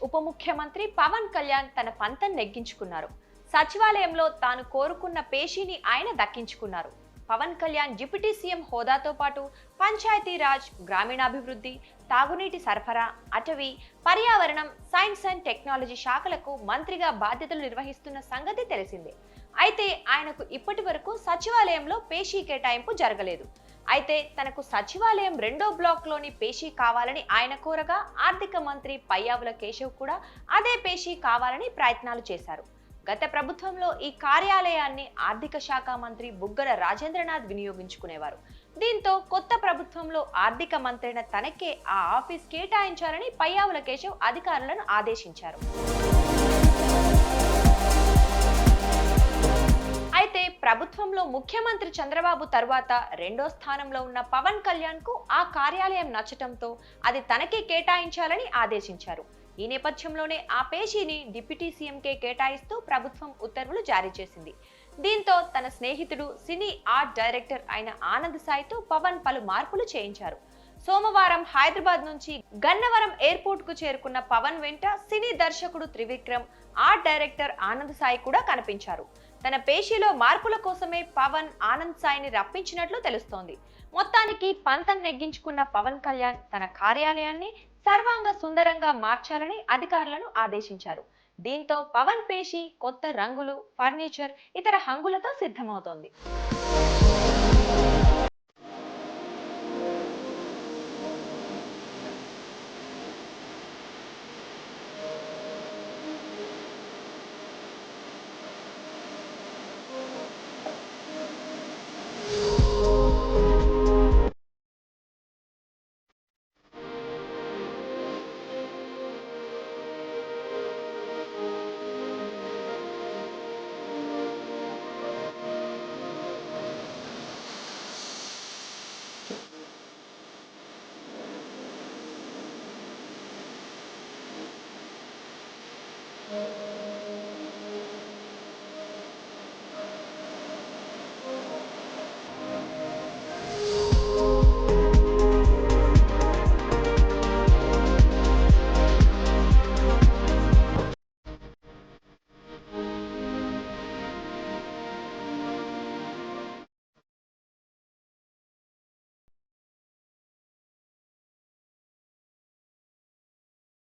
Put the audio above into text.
ఉప ముఖ్యమంత్రి పవన్ కళ్యాణ్ తన పంతం నెగ్గించుకున్నారు. సచివాలయంలో తాను కోరుకున్న పేషీని ఆయన దక్కించుకున్నారు. పవన్ కళ్యాణ్ డిప్యూటీ సీఎం హోదాతో పాటు పంచాయతీరాజ్, గ్రామీణాభివృద్ధి, తాగునీటి సరఫరా, అటవీ, పర్యావరణం, సైన్స్ అండ్ టెక్నాలజీ శాఖలకు మంత్రిగా బాధ్యతలు నిర్వహిస్తున్న సంగతి తెలిసిందే. అయితే ఆయనకు ఇప్పటి వరకు సచివాలయంలో పేషీ కేటాయింపు జరగలేదు. అయితే తనకు సచివాలయం 2వ బ్లాక్లోని పేషీ కావాలని ఆయన కోరగా ఆర్థిక మంత్రి పయ్యావుల కేశవ్ కూడా అదే పేషీ కావాలని ప్రయత్నాలు చేశారు. గత ప్రభుత్వంలో ఈ కార్యాలయాన్ని ఆర్థిక శాఖ మంత్రి బుగ్గన రాజేంద్రనాథ్ వినియోగించుకునేవారు. దీంతో కొత్త ప్రభుత్వంలో ఆర్థిక మంత్రైన తనకే ఆ ఆఫీస్ కేటాయించాలని పయ్యావుల కేశవ్ అధికారులను ఆదేశించారు. అయితే ప్రభుత్వంలో ముఖ్యమంత్రి చంద్రబాబు తరువాత 2వ స్థానంలో ఉన్న పవన్ కళ్యాణ్ కు ఆ కార్యాలయం నచ్చటంతో అది తనకే కేటాయించాలని ఆదేశించారు. ఈ నేపథ్యంలోనే ఆ పేషీని డిప్యూటీ సీఎంకే కేటాయిస్తూ ప్రభుత్వం ఉత్తర్వులు జారీ చేసింది. దీంతో తన స్నేహితుడు సినీ ఆర్ట్ డైరెక్టర్ అయిన ఆనంద్ సాయితో పవన్ పలు మార్పులు చేయించారు. సోమవారం హైదరాబాద్ నుంచి గన్నవరం ఎయిర్పోర్ట్ కు చేరుకున్న పవన్ వెంట సినీ దర్శకుడు త్రివిక్రమ్, ఆర్ట్ డైరెక్టర్ ఆనంద్ సాయి కూడా కనిపించారు. తన పేషీలో మార్పుల కోసమే పవన్ ఆనంద్ సాయిని రప్పించినట్లు తెలుస్తోంది. మొత్తానికి పంతం నెగ్గించుకున్న పవన్ కళ్యాణ్ తన కార్యాలయాన్ని సర్వాంగ సుందరంగా మార్చాలని అధికారులను ఆదేశించారు. దీంతో పవన్ పేషీ కొత్త రంగులు, ఫర్నిచర్, ఇతర హంగులతో సిద్ధమవుతోంది.